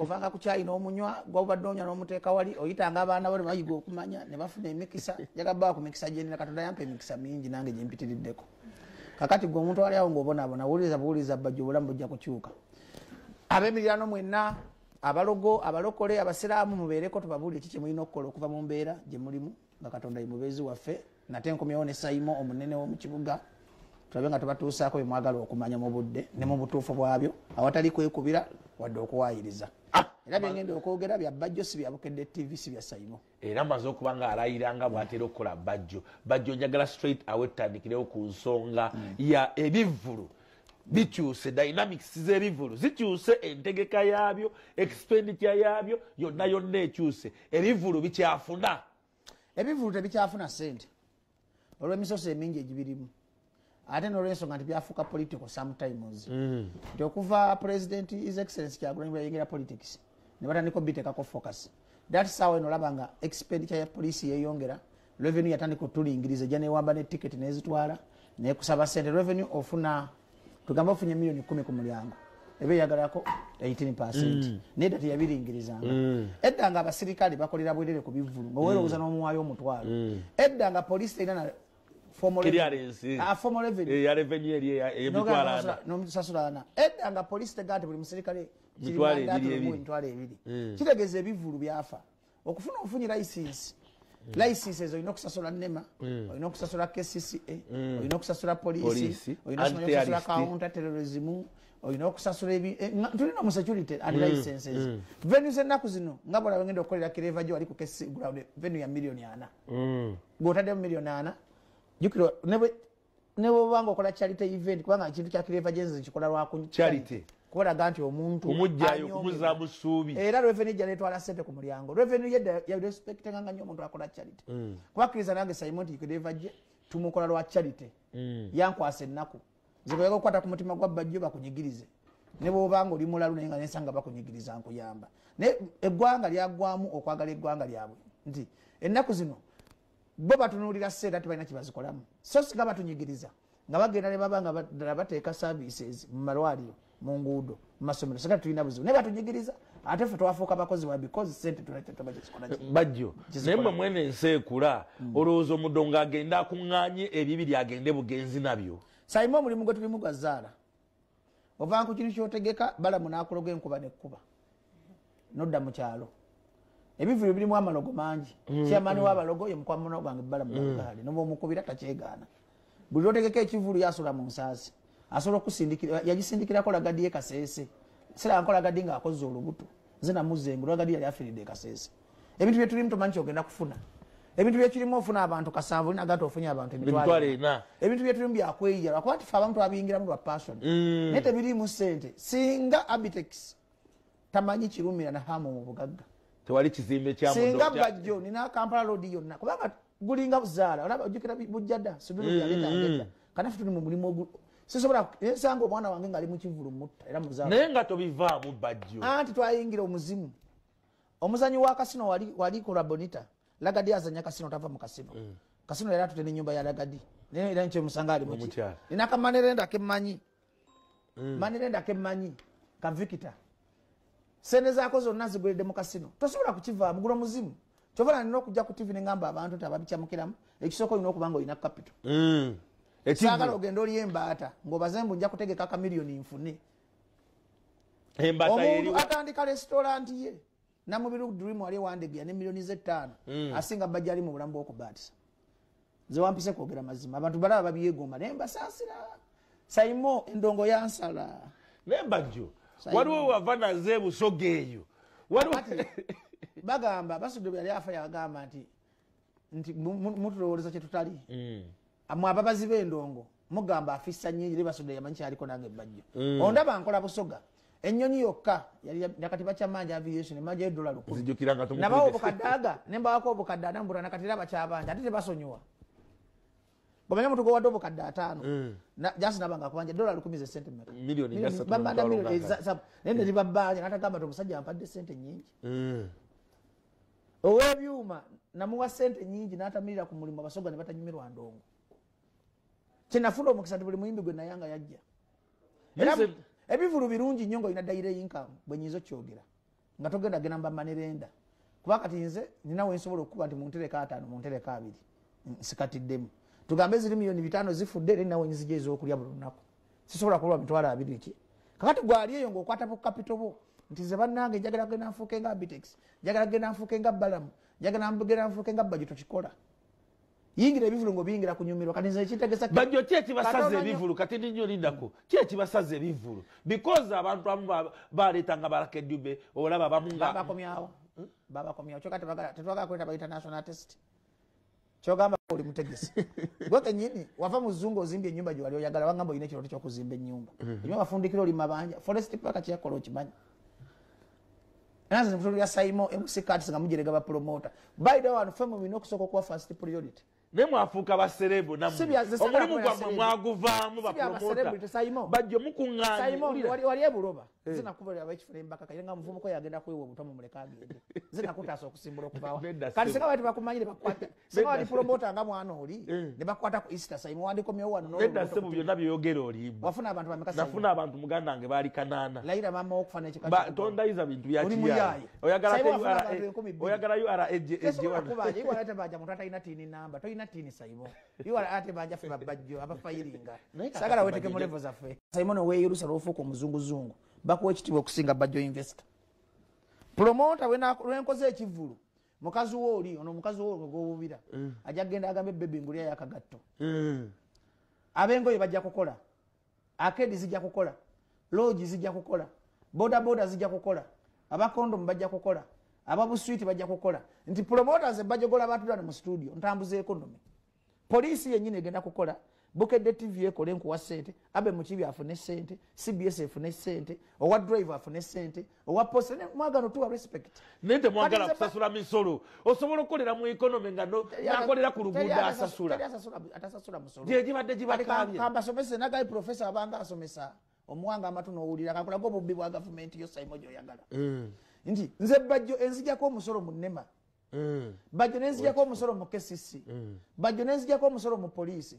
ovanga ku chai n'omunywa gwobadde onya n'omuteeka wali oyitanga abaana bali bayiga okumanya ne bafuna emikisa jagabba ku mikisa gyenina Katonda yampa emikisa mingi nange gyempitiriddeko kakati gwe omuntu ali awo ng'obonaabona buwuliza bajja obulamu bujja kukyuka ab'emiriraano mwenna abalogo abalokole abasiraamu mubeereko tubabuulire kiki mulina okukola okuva mu mbeera gye mulimu nga Katonda ye mubeezi waffe nate nkomyewo ne Saimo omunene w'omu kibuga tulabe nga tubatuusaako bye mwagala okumanya mu budde ne mu butuufu bwabyo awatali kwekubira wadde okuwaayiriza era byengenda okwogera bya Bajjo si bya Bukedde TV si bya Saimo era maze okuba nga alayiranga bw'atera okukola Bajjo njagala straight away tutandikirewo ku nsonga ya ebivvulu bikyuse dynamics z'ebivvulu zikyuse entegeka yaabyo expenditure yaabyo yonna ekyuse ebivvulu bikyafuna ebivvulu tebikyafuna ssente olw'emisoso emingi egibirimu ate n'olw'ensonga nti byafuuka political sometimes nti okuva president his excellency Kyagulanyi bwe yayingira politics ne batandika obbitekako focus that's how eno olaba nga expenditure ya poliisi yeeyongera revenue yatandika otulingiriza ejja neewamba ne ticket n'ezitwala neekusaba ssente revenue ofuna tugamba ofunye million 10 ku mulyango ebe yagalako 18% nedda teyabiringirizanga edda nga abasirikale bakolera bwerere ku bivvulu ng'owerowooza n'omuwaayo omutwalo edda nga poliisi terina formal revenue ya revenue eri ebitwala nomusasulana edda nga poliisi tegante buli musirikale mitwalo ebiri kitegeeza ebivvulu byafa okufuna ofunye license ezo olina okusasula NEMA olina okusasula KCCA olina okusasula poliisi olina okusasula counter terrorism olina okusasula tulina mu security and licenses venues ennaku zino nga bwala wengenda okukolera kireva gyo wali ku KCC ground venue ya milioni 4 ng'otaddemu milioni 4 jukiro ne bw'obanga okola charity event kubanga ekintu kya kireva genzi kikola lwaku charity kubalaga nti omuntu kumujjayo kumuzaamu ssuubi era revenue gya netwala ssente ku mulyango revenue yedda ya respectanga nnyo omuntu akola charity kubakkiriza nange Simon kireva gye tumukola lwa charity yankwasa ennaku zikoyega okukwata ku mutima gwa Bajjo bakunyigirize ne bw'obanga oli mulalu naye nga nensanga bakunyigiriza nkuyamba ne eggwanga lyaggwamu okwagala eggwanga lyabwe nti ennaku zino bo batunuulira ssente ate balina kibazikolamu so singa batunyigiriza nga bagenda ne baba nga ddala bateeka services mu malwaliro mu nguudo mu masomero singa tulina buzibu naye batunyigiriza ate ffe twafuuka bakozi ba because ssente tulabagezikola Bajjo naye mmwe mwene ensi ekula olowooza omuddo ng'agenda akuŋŋaanye ebibiri agende bugenzi nabyo Saimo omulimu gwe tulimu gwa zzaala ovanga ku kintu kyotegeka balamu n'akuloga enkuba nekkuba nodda mu kyalo ebivulu birimu amalogo mangi kyamaani w'abalogo ye mukwamuno gwange balamu nagaali noba omukubira takyegaana buli lwotegeka ekivulu yasula mu nsaasi asobola okusindikira yagisindikirako lagadi ye Kaseese sira nkola lagadi ng'akoze olubuto nze namuzzengu lwagadi yali afiiridde Kaseese ebintu bye tulimu tomanyi kyogenda kufuna ebintu bye kirimu ofuna abantu kasanvu nagati ofunye abantu emitwalo ena ebintu bye tulimu byakweyira lwakuba tife abantu abiyingiramu lwa passion naye tebirimu ssente singa Abitex tamanyi kirumira na hamu mu bugagga tewali kizimbe kya singa Bajjo nina Kampala road yonna kubanga gulinga buzaala olaba ojjukira bujjadda sudulu byaleta kanafu tuli mu mulimu ogu sisobola ensanga omwana wange ng'ali mu kivulu mutta era muzaala naye nga tobivaamu Bajjo anti twayingira omuzimu omuzanyi wa kasino wali kola bonita lagadi azanya kasino tava mu kasino kasino era tutene nyumba ya lagadi era nche musanga ali muki nina kamanerenda kemanyi manerenda kemanyi ka Victor sene zako zonna zigwedde mu kasino tosobola kukiva mugulo muzimu kyovana nina okujja ku TV nengamba abantu tababikyamukiramu ekisoko olina okubanga olina capital ekisagala ogenda oli embaata ng'obazembu nja kutegeka ka miliyoni nfune omuntu atandika restaurant ye namubiru dream wali wandegia ne miliyoni ze 5 asinga Bajjo ali mu bulamu bw'okubaatisa ze wampise kwogera mazima abantu balaba babiyegomba naye mbasaasira Saimo endongo yansala naye Bajjo waliwo wava naze busoga eyo bagamba basudde byali afa yagamba nti mutulowoleza kye tutali amwe ababazi b'endongo mugamba afissa nnyingi ne basudde yamanyi kyaliko nange Bajjo ondaba nkola busoga ennyonyi yokka yali nakati bakyamanja aviation emanja $10,000 nabawo obukaddaga nembawako obukadda mbula nakati era bakyabanja ate tebasonyiwa bamanya mutu gwadde obukadde 5 jasi nabanga kubanja $10,000 ze sente mmeka milioni 3 bambanda milioni nende libabanja natagamba to musajja ampadde sente nyingi owebyuma namuwa sente nyingi n'atamirira ku mulimu abasoga ne batanyumirwa ndongo kyenafuna omukisa nti buli muyimbi gwe nayanga yajja era ebivulu birungi nnyo ng'olina daire income bwe nyiza okyogera nga togenda genda mbamanerenda kuba kati nze nina wensobola okuba nti muntereka 5 muntereka 2 nsikatiddemu tugambe ziri milioni 5 zifudde era nawe nzije ez'okulya buli lunaku sisobola kulwa mitwalo 2 ki kakati gwali eyo ng'okwata ku capital bo nti ze bannange njagala genda nfuuke nga Bitex njagala genda nfuuke nga Balamu njagala genda nfuuke nga Bajjo tokikola yingira ebivulu ngo biyingira kunyumirwa kati nze kitegesa Bajjo ki ekibasaza ebivulu kati ninyo lindako ki ekibasaza ebivulu because abantu abamu baleetanga balakedube olaba abamu nga babakomyawo kyokati tetwagala kweta ba international test kyogamba oli mutegesi gwe kenyini wava mu zzungu ozimbye ennyumba gye wali oyagala wagamba olina ekirooto ky'okuzimba ennyumba enyuma bafundikira oli mabanja forest park kyakola okimanyi nazo mfulu ya Saimo MC Cards nga mujerega ba promoter by the one femme we nokusoko kwa first priority nemu afuka baserebo namwe omulimu gwamwe mwaguvaamu ba promoter Bajjo mukunganya Saimo wali ebuloba zina kubalya abekifule mbaka kayenga muvumu ko yagenda kwewo butomo muleka agende zina kutaso okusimbula okubawa kati seka bati bakumanyire bakwata seka wali promoter nga mwana oli ne bakwata ku Easter Saimo wandiko myo wano nedda sebo byonna byogera olimba wafuna abantu bameka nafuna abantu muganda nge bali kanana laira mama okufana ekikati tondayiza bintu bya kiyayi oyagala URA eje kubaje iwa ate baja muntu ataina tini namba toina tini Saimo URA ate baja fe babajjo abafayiringa sagala weteke mu level zaffe Saimo no weyirusa lofuko muzunguzungu bakuwa ekitiibwa okusinga Bajjo investor promoter wenkoze ekivulu mukazi wo oli ono mukazi wo gobubira ajja genda agambe bebe ngulya yakagatto abengoye bajja kukola akedi zijja kukola lodge zijja kukola boda zijja kukola abakondomu bajja kukola ababuswiti bajja kukola nti promoters bajogola abantu dano mu studio ntambuze economy police yenyine egenda kukola Bukedde TV ekole nkuwa sente abe mukibi afune sente CBS afune sente owa driver afune sente owa post ne mwagano tuwa respect nende mwagala kusasula misolo osobola okolera mu economy ngano nakolera ku luguudo atasasula musolo je jibadde jibakabye kamba somese nagai professor abanga asomesa omuwanga amatu n'owulira kakola go bubbi bwa government yo Saimo gyoyagala nti nze Bajjo enzijako omusolo mu nnema Bajjo nenzijako omusolo mu KCC Bajjo nenzijako omusolo mu police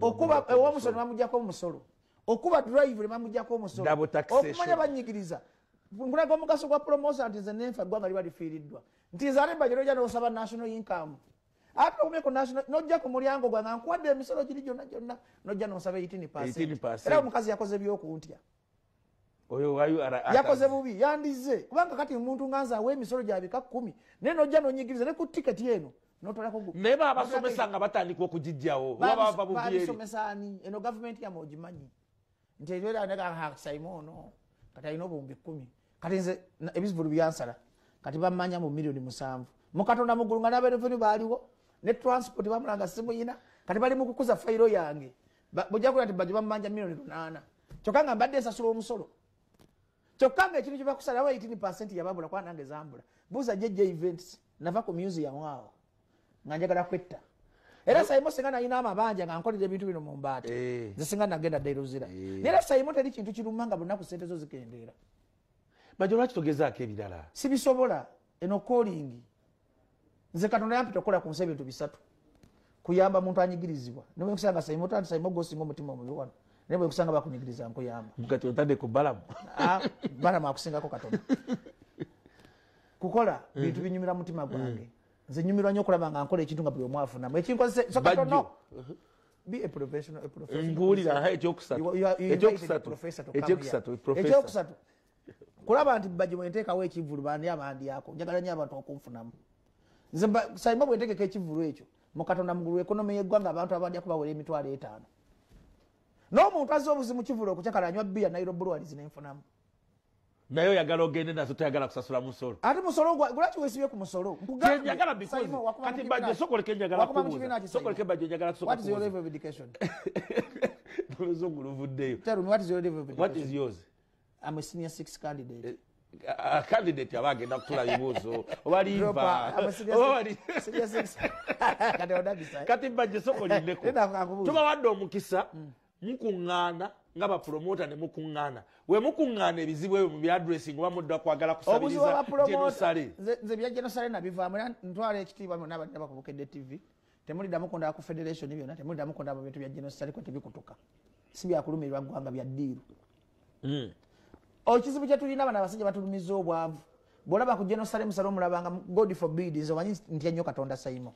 okuba omusolo bamujjako omusolo okuba drive bamujjako omusolo okumanya banyigiriza ngulaga omugaso gwa promotion nti nze nenfa gwanga liba lifiiriddwa nti nze ate Bajjo nojja n'osaba national income ate okumeko national nojja ku mulyango gwange nkuwadde emisolo giri gyonna nojja n'osaba 18% era omukazi yakoze by'okuntya oyo wayu yakoze bubi yandize kubanga kati omuntu nganza awe emisolo gyabika 10 naye nojja n'onyigiriza ne ku ticket eno notolako naye babasomesa nga batandika okugijjawo baba bubi somesani eno government ya mojimanyi nti era nega Saimo no kati alina obuwumbi 10 kati nze ebizivulu byansala kati bamanya mu milioni 7 mukatonda mugulu nga n'abereveni baaliwo ne transport bamulanga simuyina kati bali mu kukuza fayiro yange bujja kulaba nti Bajjo bamanja milioni 8 kyokka nga mbadde nsasula omusolo kyokka nga ekintu kye bakusalawo 18% yababula kwa nange zambula buuza JJ events nava ku museum waawo nga njagala kwetta era Saimo singa nalina amabanja nga nkolera ebintu bino mu mbaata nze singa nagenda dairozira naye Saimo teri kintu kirumanga bunaku sente zo zikendeera Bajjo lwaki togezaako ebirala sibisobola eno calling nze Katonda yampita okukola ku nsi ebintu 3 kuyamba muntu anyigirizibwa naye kusanga Saimo tanti Saimo gosinga omutima omubi wano naye bwe kusanga bakunyigiriza nkuyamba mugati otadde ku Balamu Balamu akusingako Katonda kukola bintu binyumira mutima gwange nze nyumirwa nnyo okulaba nga nkola ekintu nga buli omu afunamu ekinkozese so Katono be a professional mbuulira ekyokusatu kulaba nti Bajjo bwenteekawo ekivulu bandi abandyako njagala nnyo abantu okunfunamu nze Saimo bwentegeka ekivulu ekyo mu Katonda mugulu ekonomi y'eggwanga abantu abandyako bawera emitwalo 5 n'omuntu azza obuzimu kivulu okukyakala anywa bbiya Nairobi Breweries nenfunamu naye oyagala ogende nazo toyagala kusasula musolo ate musolo lwaki weesibye ku musolo kenjagala kati Bajjo sokoleke njagala kubuuza sokoleke Bajjo njagala what is your level of education oluzungu luvuddeyo tell me what is your level of education what is yours I'm a senior 6 candidate candidate aba agenda kutula bibuuzo oba limba kati Bajjo sokolindeko tubawadde omukisa mukuŋŋaana nga bapromota ne mukuŋŋaana we mukuŋŋaana ebizibu ebyo mu byadressing oba mudda kwagala kusabiriza Genosale nze bya Genosale nabivaamu era ntwala ekitiibwa byonna abadde baku Bukedde TV temuliddamu konda ku federation byonna temuliddamu konda mu bintu bya Genosale ko tebikutuka si byakulumirirwa ggwanga bya ddiiru ekizibu kye tulina abana abasajja batulumiza obwavu bwolaba ku Jerusalem salo mulabanga God forbid nze wanyi ntya nnyo Katonda sayimo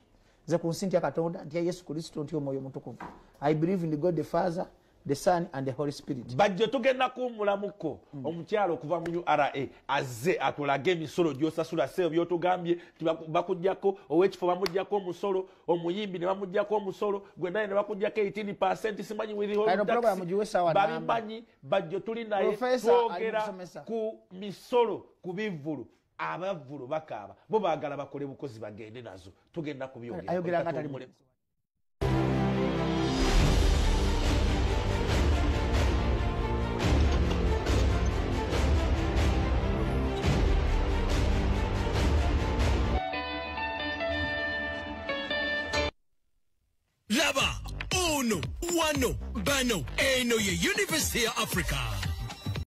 nze ku nsi ntya Katonda ntya Yesu Kristo ntya omwoyo mutukuvu. I believe in the God the Father, the Son and the Holy Spirit. Bajjo tugenda kuwumulamuko omukyalo okuva mu URA azze atulage emisolo gy'osasula sebo byotugambye bakuggyako ow'ekifo bamuggyako omusolo omuyimbi ne bamuggyako omusolo gwe naye ne bakuggyako 18% simanyi wiriho babimanyi. Bajjo tuli naye twogera ku misolo ku bivvulu abavvulu bakaaba bo baagala bakole bukozi bagende nazo tugenda kubyogera. Laba, uno, wano, bano, eno ye University of Africa.